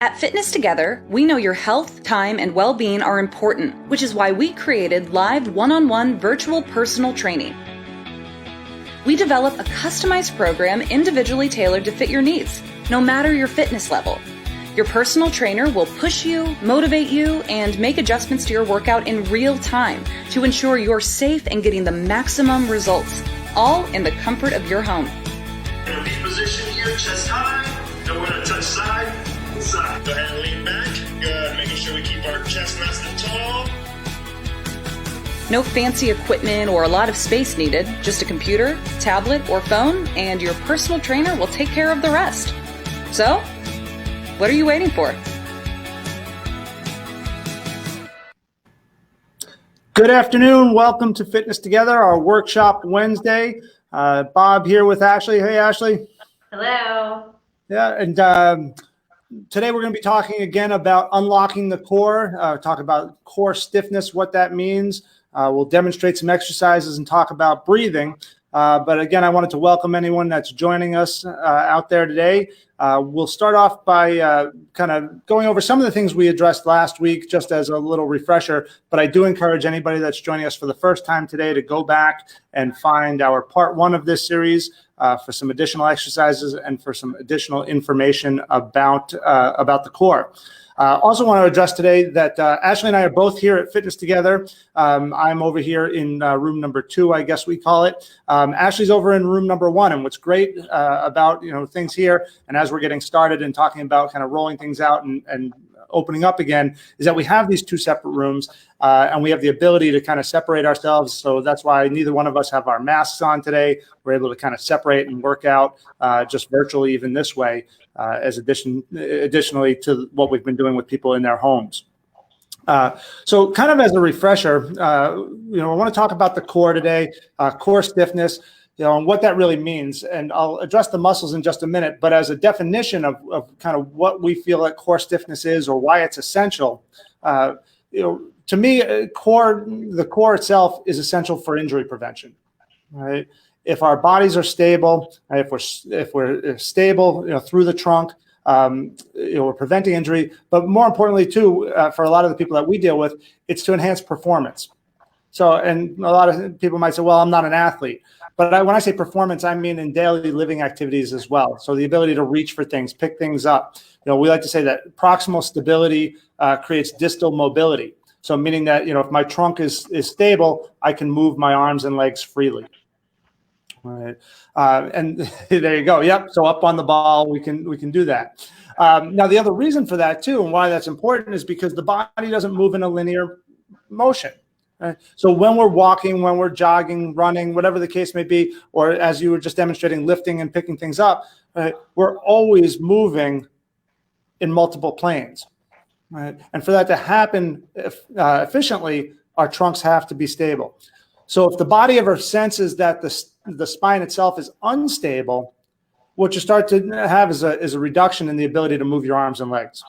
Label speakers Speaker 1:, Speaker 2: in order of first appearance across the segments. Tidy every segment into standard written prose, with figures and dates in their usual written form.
Speaker 1: At Fitness Together, we know your health, time, and well-being are important, which is why we created live one-on-one virtual personal training. We develop a customized program individually tailored to fit your needs, no matter your fitness level. Your personal trainer will push you, motivate you, and make adjustments to your workout in real time to ensure you're safe and getting the maximum results, all in the comfort of your home.
Speaker 2: In a V position here, chest high, nowhere to touch side. Side. Go ahead and lean back. Good. Making sure we keep our chest nice and tall.
Speaker 1: No fancy equipment or a lot of space needed. Just a computer, tablet, or phone, and your personal trainer will take care of the rest. So, what are you waiting for?
Speaker 3: Good afternoon. Welcome to Fitness Together, our workshop Wednesday. Bob here with Ashley. Hey, Ashley.
Speaker 4: Hello.
Speaker 3: Yeah, and today we're going to be talking again about unlocking the core, talk about core stiffness, what that means. We'll demonstrate some exercises and talk about breathing. But again, I wanted to welcome anyone that's joining us out there today. We'll start off by kind of going over some of the things we addressed last week, just as a little refresher. But I do encourage anybody that's joining us for the first time today to go back and find our part one of this series for some additional exercises and for some additional information about the core. Also want to address today that Ashley and I are both here at Fitness Together. I'm over here in room number 2, I guess we call it. Ashley's over in room number 1. And what's great about things here, and as we're getting started and talking about kind of rolling things out and opening up again, is that we have these 2 separate rooms and we have the ability to kind of separate ourselves. So that's why neither one of us have our masks on today. We're able to kind of separate and work out just virtually even this way. Additionally to what we've been doing with people in their homes. So kind of as a refresher, I want to talk about the core today, core stiffness, and what that really means. And I'll address the muscles in just a minute, but as a definition of kind of what we feel like core stiffness is or why it's essential, to me, the core itself is essential for injury prevention, right? If our bodies are stable, if we're stable, through the trunk, we're preventing injury. But more importantly, too, for a lot of the people that we deal with, it's to enhance performance. So, and a lot of people might say, "Well, I'm not an athlete," but when I say performance, I mean in daily living activities as well. So the ability to reach for things, pick things up. We like to say that proximal stability creates distal mobility. So meaning that if my trunk is stable, I can move my arms and legs freely. All right. And there you go. Yep. So up on the ball, we can do that. Now, the other reason for that too, and why that's important, is because the body doesn't move in a linear motion. Right? So when we're walking, when we're jogging, running, whatever the case may be, or as you were just demonstrating, lifting and picking things up, right, we're always moving in multiple planes. Right? And for that to happen efficiently, our trunks have to be stable. So if the body ever senses that the spine itself is unstable, what you start to have is a reduction in the ability to move your arms and legs,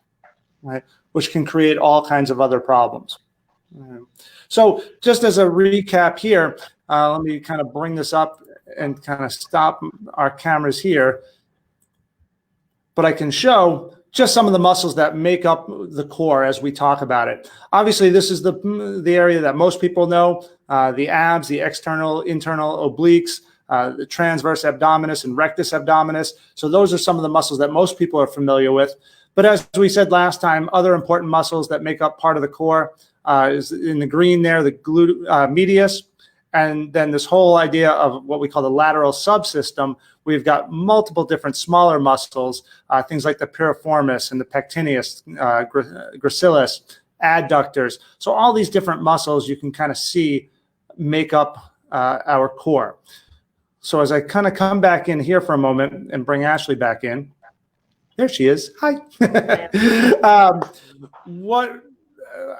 Speaker 3: right? Which can create all kinds of other problems. So just as a recap here, let me kind of bring this up and kind of stop our cameras here. But I can show just some of the muscles that make up the core as we talk about it. Obviously, this is the area that most people know, the abs, the external, internal obliques, the transverse abdominis and rectus abdominis. So those are some of the muscles that most people are familiar with. But as we said last time, other important muscles that make up part of the core is in the green there, the medius. And then this whole idea of what we call the lateral subsystem, we've got multiple different smaller muscles, things like the piriformis and the pectineus, gracilis, adductors. So all these different muscles you can kind of see make up our core. So as I kind of come back in here for a moment and bring Ashley back in, there she is. Hi.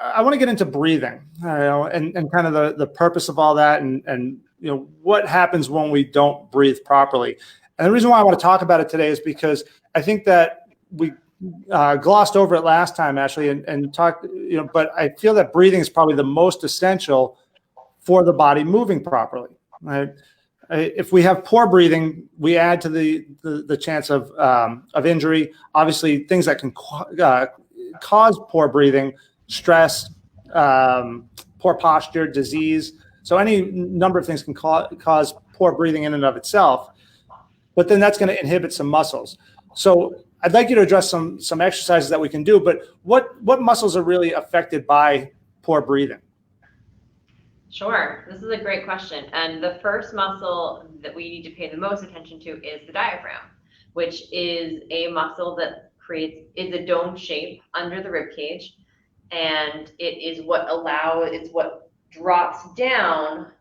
Speaker 3: I want to get into breathing, and kind of the purpose of all that, and what happens when we don't breathe properly. And the reason why I want to talk about it today is because I think that we glossed over it last time, Ashley, and talked. But I feel that breathing is probably the most essential for the body moving properly. Right? If we have poor breathing, we add to the chance of injury. Obviously, things that can cause poor breathing, stress, poor posture, disease. So any number of things can cause poor breathing in and of itself, but then that's going to inhibit some muscles. So I'd like you to address some exercises that we can do, but what muscles are really affected by poor breathing?
Speaker 4: Sure. This is a great question. And the first muscle that we need to pay the most attention to is the diaphragm, which is a muscle that is a dome shape under the rib cage. And it's what drops down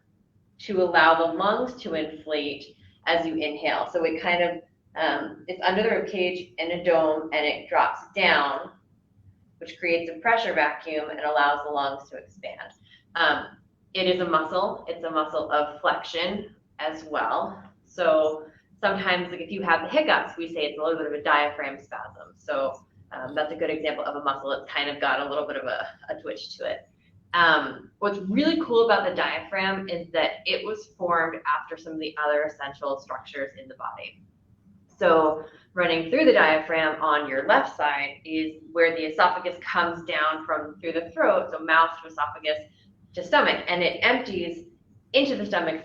Speaker 4: to allow the lungs to inflate as you inhale. So it kind of, it's under the rib cage in a dome, and it drops down, which creates a pressure vacuum and allows the lungs to expand. It is a muscle. It's a muscle of flexion as well. So sometimes, like if you have the hiccups, we say it's a little bit of a diaphragm spasm. So that's a good example of a muscle that's kind of got a little bit of a twitch to it. What's really cool about the diaphragm is that it was formed after some of the other essential structures in the body. So running through the diaphragm on your left side is where the esophagus comes down through the throat, so mouth to esophagus to stomach, and it empties into the stomach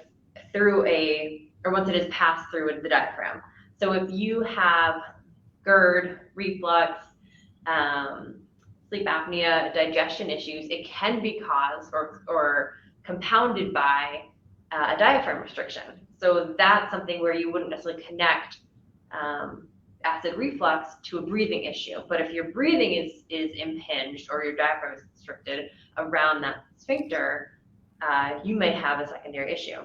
Speaker 4: once it is passed through the diaphragm. So if you have GERD, reflux, sleep apnea, digestion issues, it can be caused or compounded by a diaphragm restriction. So that's something where you wouldn't necessarily connect acid reflux to a breathing issue. But if your breathing is impinged or your diaphragm is constricted around that sphincter, you may have a secondary issue.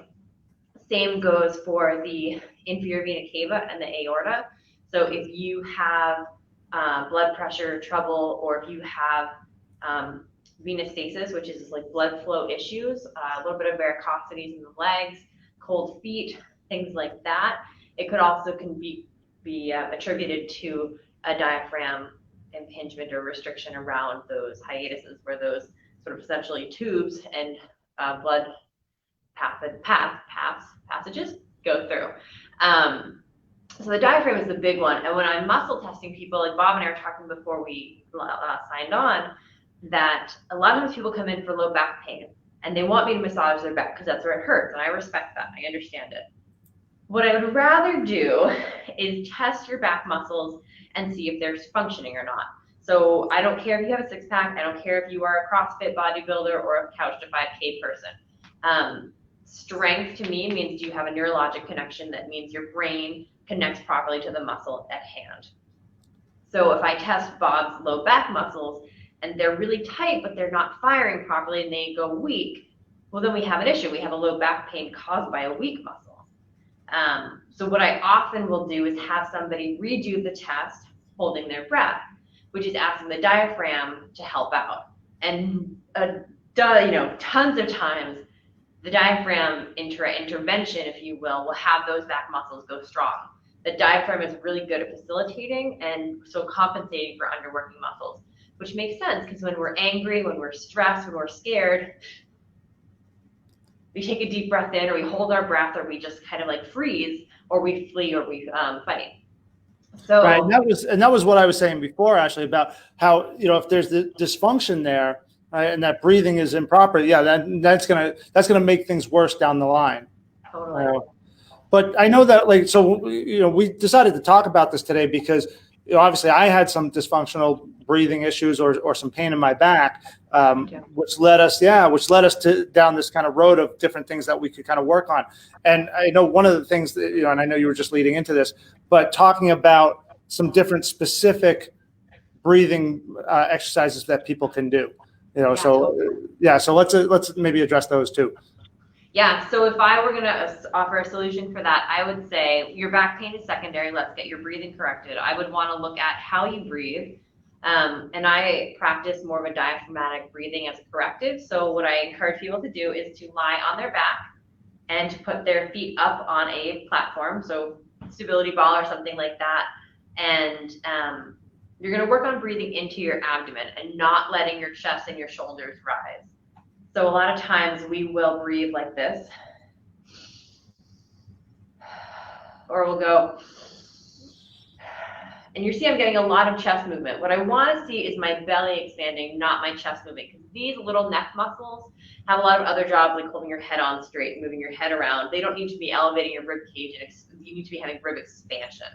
Speaker 4: Same goes for the inferior vena cava and the aorta. So if you have blood pressure trouble, or if you have venous stasis, which is like blood flow issues, a little bit of varicosities in the legs, cold feet, things like that, it could also be attributed to a diaphragm impingement or restriction around those hiatuses, where those sort of essentially tubes and blood passages go through. So the diaphragm is the big one. And when I'm muscle testing people, like Bob and I were talking before we signed on, that a lot of times people come in for low back pain and they want me to massage their back because that's where it hurts. And I respect that. I understand it. What I would rather do is test your back muscles and see if they're functioning or not. So I don't care if you have a six-pack. I don't care if you are a CrossFit bodybuilder or a couch to 5K person. Strength to me means you have a neurologic connection. That means your brain connects properly to the muscle at hand. So if I test Bob's low back muscles and they're really tight, but they're not firing properly and they go weak, well, then we have an issue. We have a low back pain caused by a weak muscle. So what I often will do is have somebody redo the test holding their breath, which is asking the diaphragm to help out. And tons of times the diaphragm intervention, if you will have those back muscles go strong. The diaphragm is really good at facilitating and so compensating for underworking muscles, which makes sense because when we're angry, when we're stressed, when we're scared, we take a deep breath in, or we hold our breath, or we just kind of like freeze, or we flee, or we fight. So
Speaker 3: right, and that was what I was saying before, Ashley, about how if there's the dysfunction there, right, and that breathing is improper, that's gonna make things worse down the line.
Speaker 4: Totally.
Speaker 3: But I know that, we decided to talk about this today because obviously I had some dysfunctional breathing issues or some pain in my back, which led us to down this kind of road of different things that we could kind of work on. And I know one of the things that, and I know you were just leading into this, but talking about some different specific breathing exercises that people can do, so let's maybe address those too.
Speaker 4: Yeah, so if I were going to offer a solution for that, I would say your back pain is secondary. Let's get your breathing corrected. I would want to look at how you breathe. And I practice more of a diaphragmatic breathing as a corrective. So what I encourage people to do is to lie on their back and to put their feet up on a platform, so stability ball or something like that. And you're going to work on breathing into your abdomen and not letting your chest and your shoulders rise. So a lot of times we will breathe like this. or we'll go, and you see I'm getting a lot of chest movement. What I want to see is my belly expanding, not my chest moving, because these little neck muscles have a lot of other jobs, like holding your head on straight, moving your head around. They don't need to be elevating your rib cage, and you need to be having rib expansion.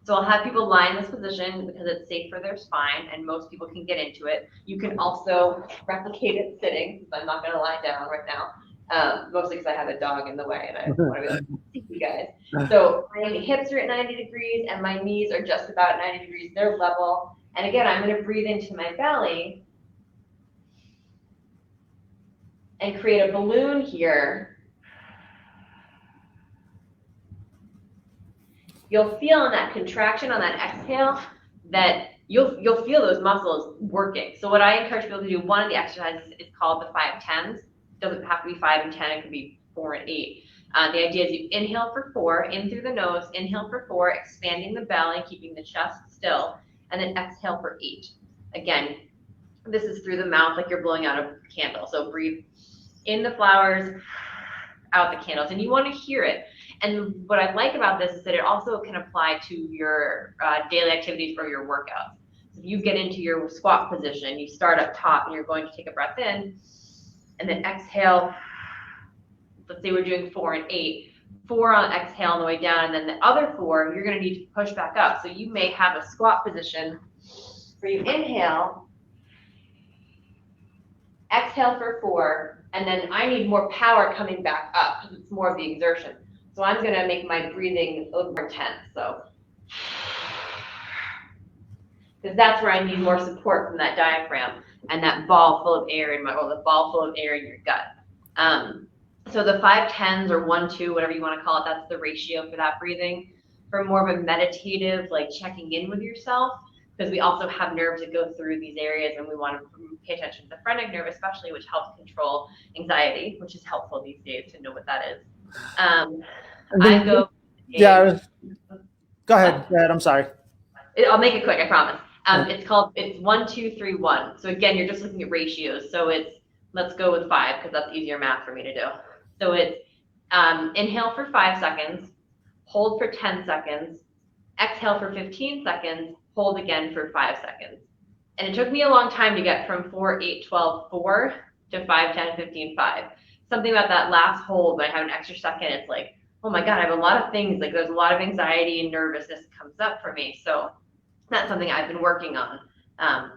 Speaker 4: So I'll have people lie in this position because it's safe for their spine, and most people can get into it. You can also replicate it sitting, because I'm not going to lie down right now. Mostly because I have a dog in the way and I want to be like, see you guys. So my hips are at 90 degrees and my knees are just about 90 degrees. They're level. And again, I'm going to breathe into my belly and create a balloon here. You'll feel on that contraction, on that exhale, that you'll feel those muscles working. So what I encourage people to do, one of the exercises is called the 5-10s. Doesn't have to be 5 and 10, it could be 4 and 8. The idea is you inhale for 4, in through the nose, inhale for 4, expanding the belly, keeping the chest still, and then exhale for 8. Again, this is through the mouth like you're blowing out a candle. So breathe in the flowers, out the candles, and you want to hear it. And what I like about this is that it also can apply to your daily activities or your workouts. So if you get into your squat position, you start up top and you're going to take a breath in, and then exhale. Let's say we're doing 4 and 8. 4 on exhale on the way down, and then the other 4, you're going to need to push back up. So you may have a squat position where you inhale, exhale for 4, and then I need more power coming back up because it's more of the exertion. So I'm going to make my breathing a little more intense. So, because that's where I need more support from that diaphragm and that ball full of air in the ball full of air in your gut. So the 5-10s or 1-2, whatever you want to call it, that's the ratio for that breathing. For more of a meditative, like checking in with yourself, because we also have nerves that go through these areas, and we want to pay attention to the phrenic nerve, especially, which helps control anxiety, which is helpful these days to know what that is. I go.
Speaker 3: Yeah. Go ahead. I'm sorry.
Speaker 4: I'll make it quick. I promise. It's 1, 2, 3, 1. So again, you're just looking at ratios. So let's go with 5 because that's easier math for me to do. So it's inhale for 5 seconds, hold for 10 seconds, exhale for 15 seconds, hold again for 5 seconds. And it took me a long time to get from 4, 8, 12, 4 to 5, 10, 15, 5. Something about that last hold, when I have an extra second, it's like, oh my God, I have a lot of things. Like there's a lot of anxiety and nervousness that comes up for me. So that's something I've been working on.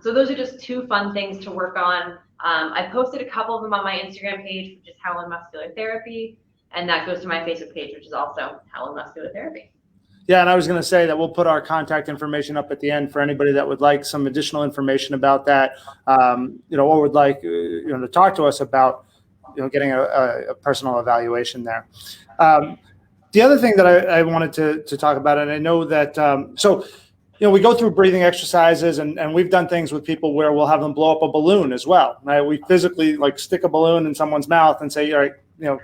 Speaker 4: So those are just 2 fun things to work on. I posted a couple of them on my Instagram page, which is Howland Muscular Therapy. And that goes to my Facebook page, which is also Howland Muscular Therapy.
Speaker 3: Yeah, and I was going to say that we'll put our contact information up at the end for anybody that would like some additional information about that, or would like, to talk to us about, getting a personal evaluation there. The other thing that I wanted to talk about, and I know that, we go through breathing exercises and we've done things with people where we'll have them blow up a balloon as well. Right? We physically stick a balloon in someone's mouth and say, all right,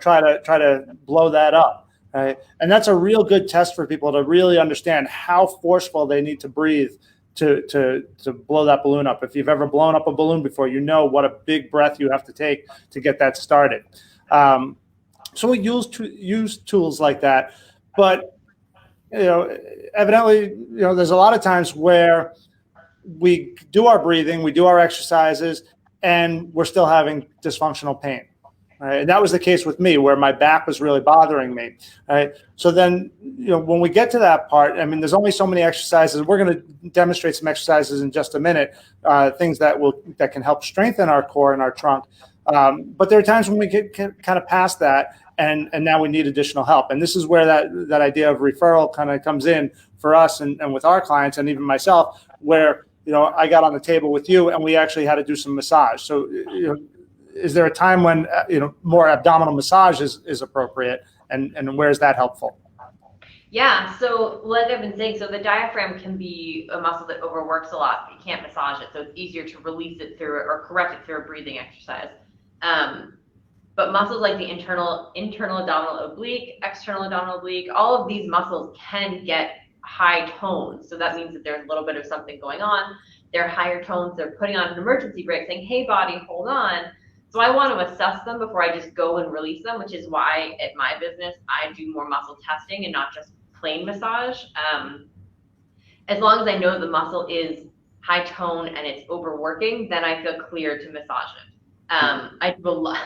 Speaker 3: try to blow that up. Right? And that's a real good test for people to really understand how forceful they need to breathe to blow that balloon up. If you've ever blown up a balloon before, you know what a big breath you have to take to get that started. So we use tools like that, but evidently, there's a lot of times where we do our breathing, we do our exercises, and we're still having dysfunctional pain. Right? And that was the case with me, where my back was really bothering me. Right? So then, when we get to that part, there's only so many exercises. We're going to demonstrate some exercises in just a minute, things that can help strengthen our core and our trunk. But there are times when we get kind of past that, and now we need additional help. And this is where that idea of referral kind of comes in for us and with our clients, and even myself, where I got on the table with you and we actually had to do some massage. So is there a time when more abdominal massage is appropriate, and where is that helpful?
Speaker 4: Yeah, so like I've been saying, so the diaphragm can be a muscle that overworks a lot. You can't massage it, so it's easier to release it through or correct it through a breathing exercise. But muscles like the internal abdominal oblique, external abdominal oblique, all of these muscles can get high tones. So that means that there's a little bit of something going on. They're higher tones. They're putting on an emergency brake saying, hey, body, hold on. So I want to assess them before I just go and release them, which is why at my business, I do more muscle testing and not just plain massage. As long as I know the muscle is high tone and it's overworking, then I feel clear to massage it. I do a lot.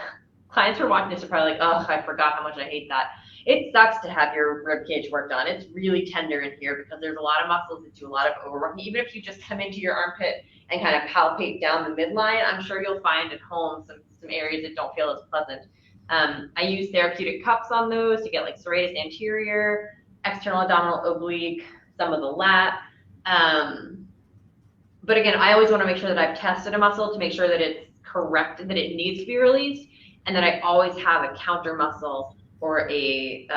Speaker 4: Clients who are watching this are probably like, oh, I forgot how much I hate that. It sucks to have your rib cage work done. It's really tender in here because there's a lot of muscles that do a lot of overworking. Even if you just come into your armpit and kind of palpate down the midline, I'm sure you'll find at home some areas that don't feel as pleasant. I use therapeutic cups on those to get like serratus anterior, external abdominal oblique, some of the lat. But again, I always want to make sure that I've tested a muscle to make sure that it's correct, that it needs to be released, and that I always have a counter muscle or a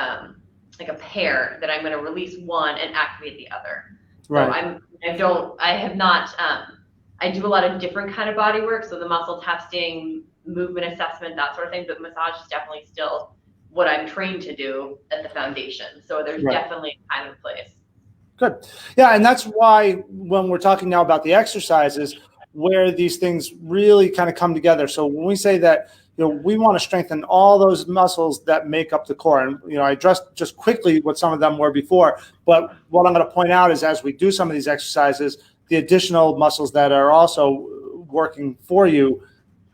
Speaker 4: like a pair that I'm going to release one and activate the other.
Speaker 3: Right.
Speaker 4: So I do a lot of different kind of body work. So the muscle testing, movement assessment, that sort of thing, but massage is definitely still what I'm trained to do at the foundation. So there's definitely a time and place.
Speaker 3: Good. Yeah. And that's why when we're talking now about the exercises, where these things really kind of come together. So when we say that, we want to strengthen all those muscles that make up the core. And, I addressed just quickly what some of them were before, but what I'm going to point out is as we do some of these exercises, the additional muscles that are also working for you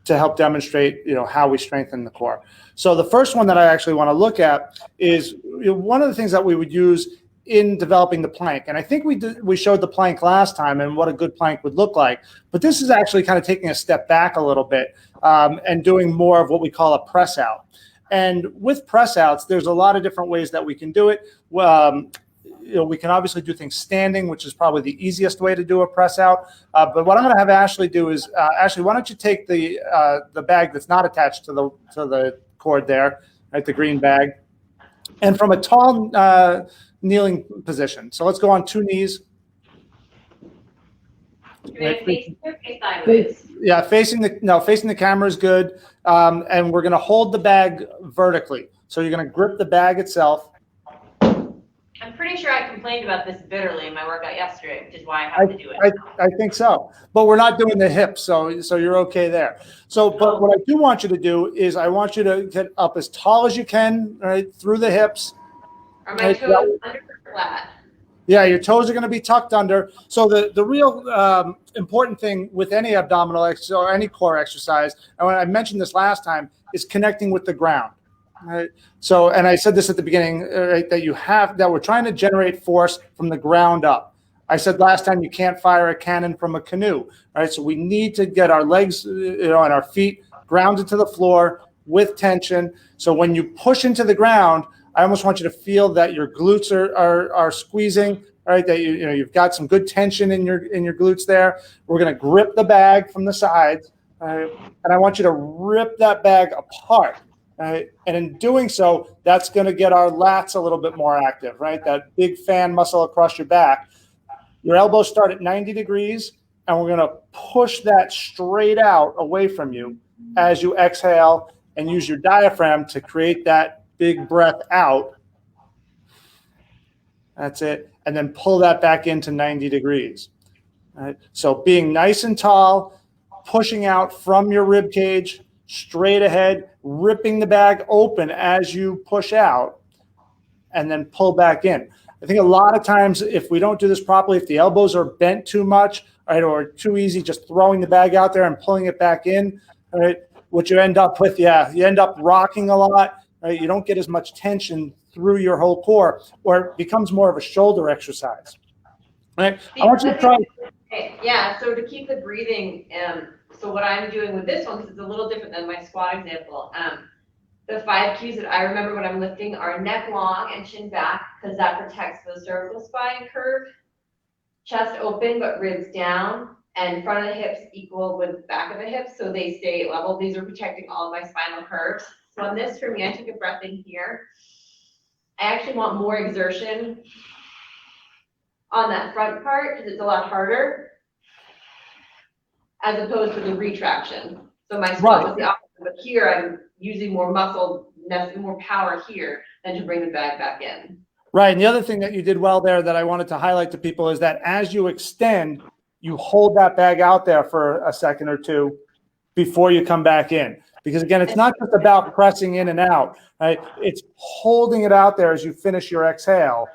Speaker 3: to help demonstrate, how we strengthen the core. So the first one that I actually want to look at is one of the things that we would use in developing the plank. And I think we showed the plank last time and what a good plank would look like. But this is actually kind of taking a step back a little bit and doing more of what we call a press out. And with press outs, there's a lot of different ways that we can do it. We can obviously do things standing, which is probably the easiest way to do a press out. But what I'm going to have Ashley do is, Ashley, why don't you take the bag that's not attached to the cord there, right, the green bag, and from a tall kneeling position. So let's go on 2 knees.
Speaker 4: Right, face sideways.
Speaker 3: Yeah, facing the camera is good. And we're going to hold the bag vertically. So you're going to grip the bag itself.
Speaker 4: I'm pretty sure I complained about this bitterly in my workout yesterday, which is why I have to do it.
Speaker 3: I think so, but we're not doing the hips, so you're okay there. So, but what I do want you to do is I want you to get up as tall as you can, right, through the hips.
Speaker 4: Are my toes under or flat?
Speaker 3: Yeah, your toes are going to be tucked under. So the real important thing with any abdominal exercise or any core exercise, and when I mentioned this last time, is connecting with the ground. Right. So, and I said this at the beginning, right, that we're trying to generate force from the ground up. I said last time you can't fire a cannon from a canoe. Right. So we need to get our legs, and our feet grounded to the floor with tension. So when you push into the ground, I almost want you to feel that your glutes are squeezing. Right. That you've got some good tension in your glutes there. We're going to grip the bag from the sides, right, and I want you to rip that bag apart. Right. And in doing so, that's going to get our lats a little bit more active, right? That big fan muscle across your back. Your elbows start at 90 degrees, and we're going to push that straight out away from you as you exhale and use your diaphragm to create that big breath out. That's it. And then pull that back into 90 degrees. Right. So being nice and tall, pushing out from your rib cage, straight ahead, ripping the bag open as you push out, and then pull back in. I think a lot of times if we don't do this properly, if the elbows are bent too much, right, or too easy, just throwing the bag out there and pulling it back in, right, what you end up with, you end up rocking a lot, right? You don't get as much tension through your whole core, or it becomes more of a shoulder exercise, right? I want you to try.
Speaker 4: Yeah, so to keep the breathing, so what I'm doing with this one, because it's a little different than my squat example, the 5 cues that I remember when I'm lifting are neck long and chin back, because that protects the cervical spine curve, chest open but ribs down, and front of the hips equal with back of the hips, so they stay level. These are protecting all of my spinal curves. So on this, for me, I took a breath in here. I actually want more exertion on that front part, because it's a lot harder, as opposed to the retraction. So my squat was the opposite, but here I'm using more muscle, more power here than to bring the bag back in.
Speaker 3: Right, and the other thing that you did well there that I wanted to highlight to people is that as you extend, you hold that bag out there for a second or two before you come back in. Because again, it's not just about pressing in and out, right? It's holding it out there as you finish your exhale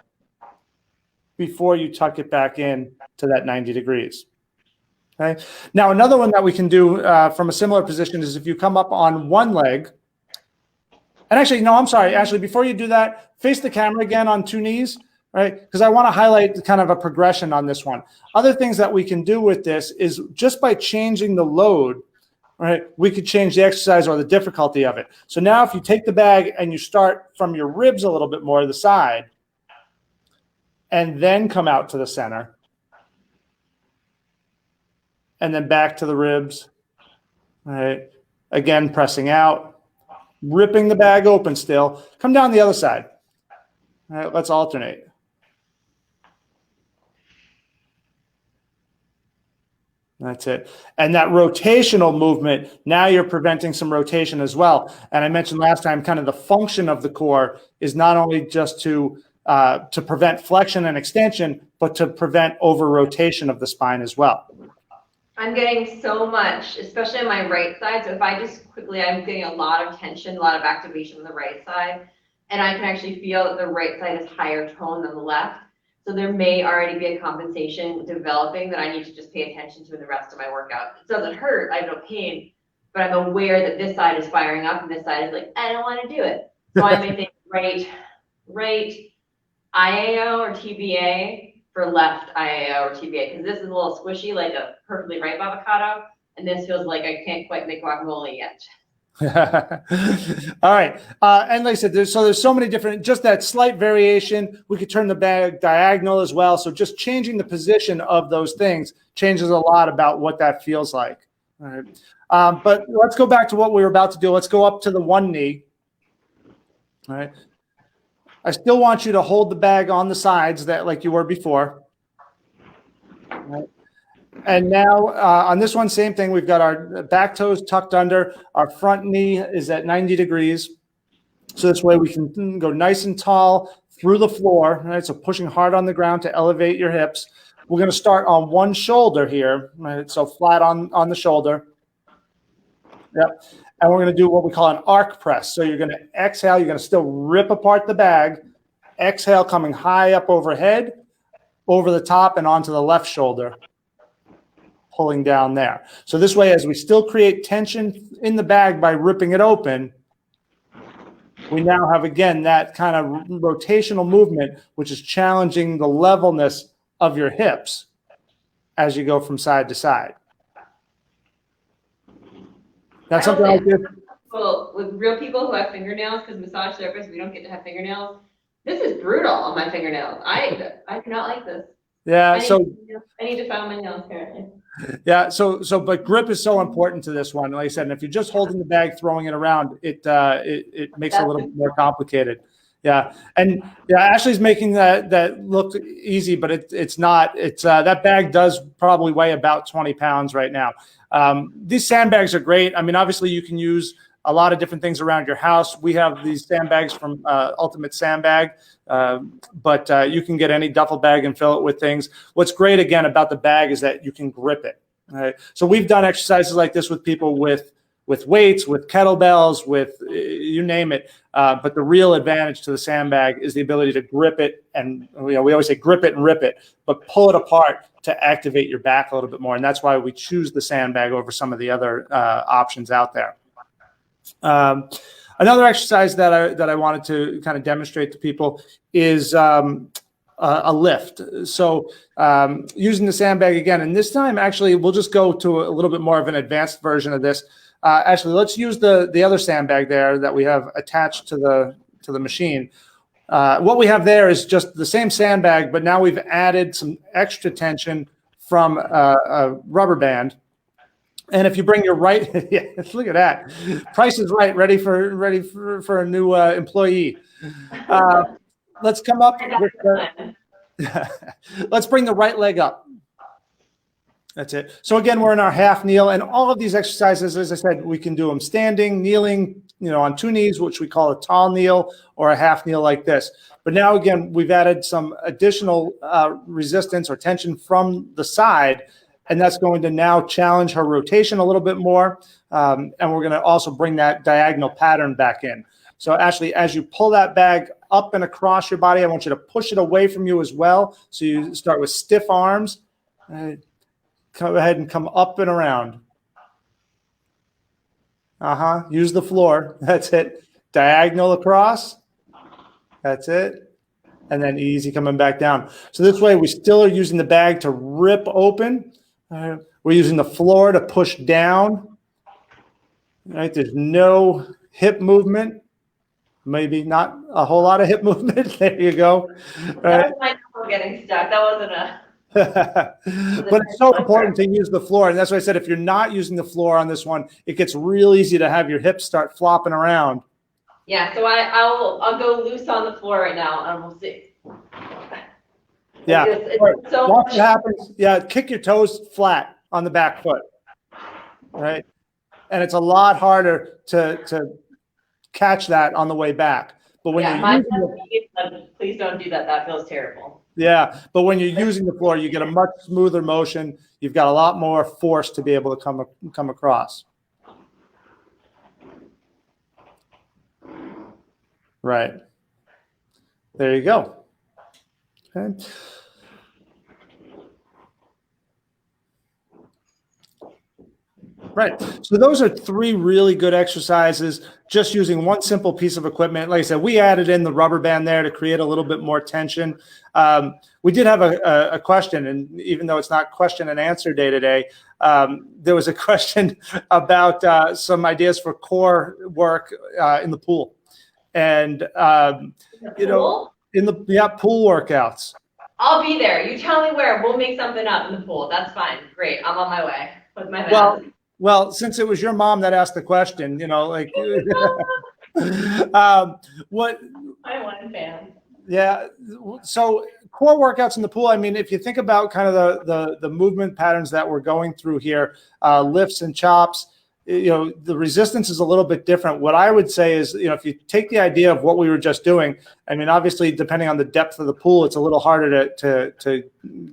Speaker 3: before you tuck it back in to that 90 degrees. Okay. Now, another one that we can do from a similar position is if you come up on one leg, and actually, no, I'm sorry. Actually, before you do that, face the camera again on two knees, right? Because I want to highlight kind of a progression on this one. Other things that we can do with this is just by changing the load, right? We could change the exercise or the difficulty of it. So now if you take the bag and you start from your ribs a little bit more to the side, and then come out to the center, and then back to the ribs, right? Again, pressing out. Ripping the bag open still. Come down the other side. All right, let's alternate. That's it. And that rotational movement, now you're preventing some rotation as well. And I mentioned last time, kind of the function of the core is not only just to prevent flexion and extension, but to prevent over rotation of the spine as well.
Speaker 4: I'm getting so much, especially on my right side. So if I just quickly, I'm getting a lot of tension, a lot of activation on the right side. And I can actually feel that the right side is higher tone than the left. So there may already be a compensation developing that I need to just pay attention to in the rest of my workout. It doesn't hurt, I have no pain, but I'm aware that this side is firing up and this side is like, I don't want to do it. So I may think right IAO or TBA for left IAO or TBA, because this is a little squishy, like a perfectly ripe avocado, and this feels like I can't quite make guacamole yet.
Speaker 3: All right. And like I said, there's so many different, just that slight variation. We could turn the bag diagonal as well. So just changing the position of those things changes a lot about what that feels like. All right. But let's go back to what we were about to do. Let's go up to the one knee. All right. I still want you to hold the bag on the sides that like you were before. All right. And now on this one, same thing. We've got our back toes tucked under. Our front knee is at 90 degrees. So this way we can go nice and tall through the floor. Right? So pushing hard on the ground to elevate your hips. We're going to start on one shoulder here. Right? So flat on the shoulder. Yep. And we're going to do what we call an arc press. So you're going to exhale. You're going to still rip apart the bag. Exhale, coming high up overhead, over the top, and onto the left shoulder. Pulling down there. So this way, as we still create tension in the bag by ripping it open, we now have, again, that kind of rotational movement, which is challenging the levelness of your hips as you go from side to side. That's something like this.
Speaker 4: Well, with real people who have fingernails, because massage therapists, we don't get to have fingernails. This is brutal on my fingernails. I do not like this.
Speaker 3: Yeah.
Speaker 4: I need to file my nails apparently.
Speaker 3: Yeah. But grip is so important to this one. Like I said, and if you're just holding the bag, throwing it around, it makes it a little bit more complicated. Yeah. And yeah, Ashley's making that look easy, but it's not. It's that bag does probably weigh about 20 pounds right now. These sandbags are great. I mean, obviously you can use a lot of different things around your house. We have these sandbags from Ultimate Sandbag, but you can get any duffel bag and fill it with things. What's great, again, about the bag is that you can grip it. Right? So we've done exercises like this with people with weights, with kettlebells, with you name it. But the real advantage to the sandbag is the ability to grip it. And we always say grip it and rip it, but pull it apart to activate your back a little bit more. And that's why we choose the sandbag over some of the other options out there. Another exercise that I wanted to kind of demonstrate to people is a lift. So using the sandbag again, and this time actually we'll just go to a little bit more of an advanced version of this. Actually, let's use the other sandbag there that we have attached to the machine. What we have there is just the same sandbag, but now we've added some extra tension from a rubber band. And if you bring your right, yeah, look at that. Price is Right, ready for a new employee. Let's come up. Let's bring the right leg up. That's it. So again, we're in our half kneel, and all of these exercises, as I said, we can do them standing, kneeling, on two knees, which we call a tall kneel, or a half kneel like this. But now again, we've added some additional resistance or tension from the side. And that's going to now challenge her rotation a little bit more. And we're going to also bring that diagonal pattern back in. So Ashley, as you pull that bag up and across your body, I want you to push it away from you as well. So you start with stiff arms. Go ahead and come up and around. Use the floor. That's it. Diagonal across. That's it. And then easy coming back down. So this way we still are using the bag to rip open. We're using the floor to push down. Right? There's no hip movement. Maybe not a whole lot of hip movement. There you go.
Speaker 4: That was my knuckle getting stuck. That wasn't a.
Speaker 3: But it's so important to use the floor. And that's why I said if you're not using the floor on this one, it gets real easy to have your hips start flopping around.
Speaker 4: Yeah, so I'll go loose on the floor right now and we'll see.
Speaker 3: Yeah.
Speaker 4: It's so
Speaker 3: Watch
Speaker 4: much.
Speaker 3: what happens. Yeah, kick your toes flat on the back foot. Right? And it's a lot harder to catch that on the way back. But when
Speaker 4: Please don't do that. That feels terrible.
Speaker 3: Yeah, but when you're using the floor, you get a much smoother motion. You've got a lot more force to be able to come across. Right. There you go. Okay. Right. So those are 3 really good exercises, just using one simple piece of equipment. Like I said, we added in the rubber band there to create a little bit more tension. We did have a question, and even though it's not question and answer day today, there was a question about some ideas for core work in the pool. And, in the pool workouts.
Speaker 4: I'll be there. You tell me where. We'll make something up in the pool. That's fine. Great. I'm on my way with my mask.
Speaker 3: Well, since it was your mom that asked the question, what?
Speaker 4: I want fans.
Speaker 3: Yeah. So core workouts in the pool. I mean, if you think about kind of the movement patterns that we're going through here, lifts and chops, the resistance is a little bit different. What I would say is, if you take the idea of what we were just doing, I mean, obviously, depending on the depth of the pool, it's a little harder to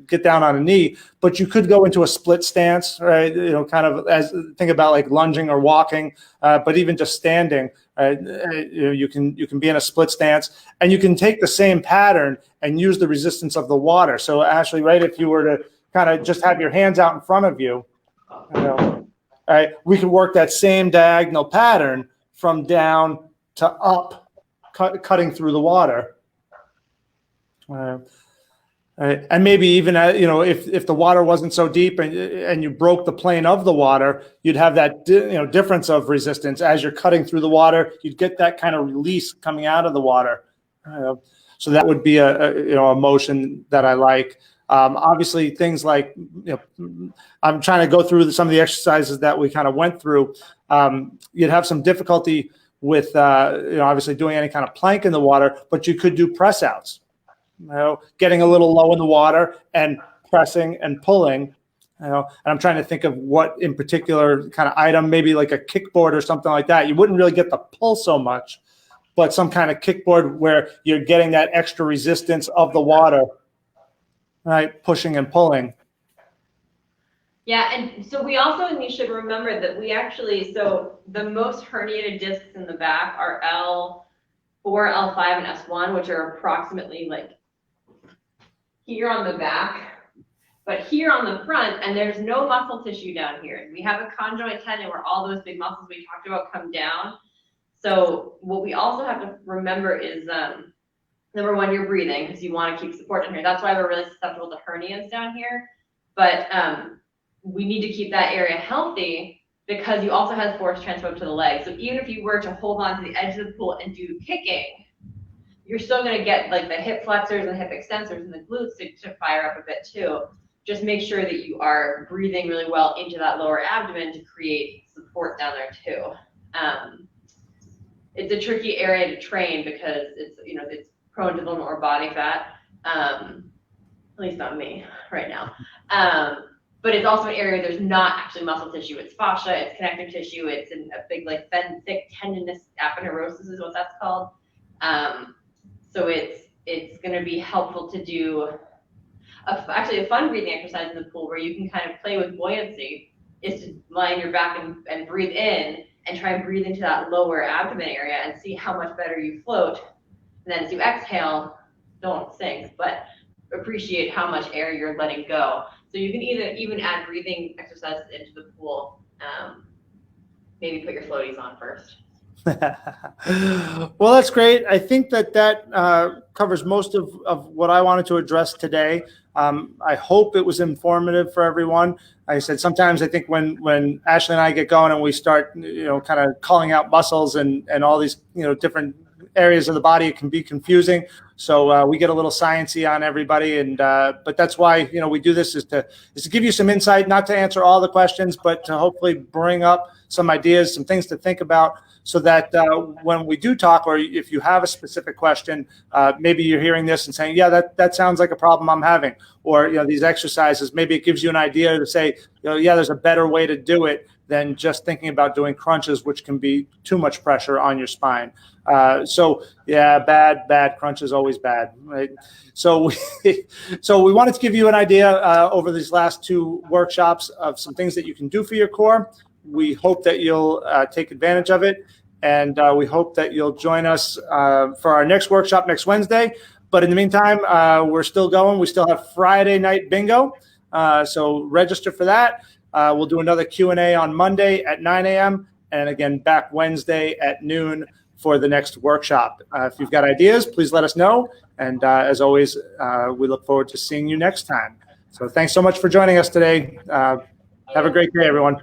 Speaker 3: get down on a knee, but you could go into a split stance, right? Kind of think about like lunging or walking, but even just standing, right? You can be in a split stance, and you can take the same pattern and use the resistance of the water. So Ashley, right, if you were to kind of just have your hands out in front of you, right, we can work that same diagonal pattern from down to up, cutting through the water. Right. And maybe even, if the water wasn't so deep and you broke the plane of the water, you'd have that, difference of resistance. As you're cutting through the water, you'd get that kind of release coming out of the water. So that would be a motion that I like. Obviously, things like, I'm trying to go through some of the exercises that we kind of went through. You'd have some difficulty with, obviously doing any kind of plank in the water, but you could do press outs, getting a little low in the water and pressing and pulling, and I'm trying to think of what in particular kind of item, maybe like a kickboard or something like that. You wouldn't really get the pull so much, but some kind of kickboard where you're getting that extra resistance of the water. Right, pushing and pulling.
Speaker 4: Yeah, and so we should remember that so the most herniated discs in the back are L4, L5, and S1, which are approximately like here on the back, but here on the front, and there's no muscle tissue down here. We have a conjoint tendon where all those big muscles we talked about come down. So what we also have to remember is number one, you're breathing because you want to keep support down here. That's why we're really susceptible to hernias down here. But we need to keep that area healthy because you also have force transfer up to the legs. So even if you were to hold on to the edge of the pool and do kicking, you're still going to get like the hip flexors and hip extensors and the glutes to fire up a bit too. Just make sure that you are breathing really well into that lower abdomen to create support down there too. It's a tricky area to train because it's prone to a little more body fat, at least not me right now. But it's also an area where there's not actually muscle tissue. It's fascia, it's connective tissue, it's a big thick tendinous aponeurosis is what that's called. So it's going to be helpful to do. Actually, a fun breathing exercise in the pool where you can kind of play with buoyancy is to lie on your back and breathe in and try and breathe into that lower abdomen area and see how much better you float. And then as you exhale, don't sink, but appreciate how much air you're letting go. So you can even add breathing exercises into the pool. Maybe put your floaties on first.
Speaker 3: Well, that's great. I think that covers most of what I wanted to address today. I hope it was informative for everyone. Like I said, sometimes I think when Ashley and I get going and we start, kind of calling out muscles and all these, different areas of the body, it can be confusing. So we get a little sciencey on everybody, and but that's why we do this is to give you some insight, not to answer all the questions, but to hopefully bring up some ideas, some things to think about, so that when we do talk, or if you have a specific question, maybe you're hearing this and saying, yeah, that sounds like a problem I'm having, or these exercises, maybe it gives you an idea to say, yeah, there's a better way to do it than just thinking about doing crunches, which can be too much pressure on your spine. So yeah, bad crunch is always bad, right? So we wanted to give you an idea over these last 2 workshops of some things that you can do for your core. We hope that you'll take advantage of it, and we hope that you'll join us for our next workshop next Wednesday. But in the meantime, we're still going. We still have Friday night bingo, so register for that. We'll do another Q&A on Monday at 9 a.m. and again back Wednesday at noon for the next workshop. If you've got ideas, please let us know. And as always, we look forward to seeing you next time. So thanks so much for joining us today. Have a great day, everyone.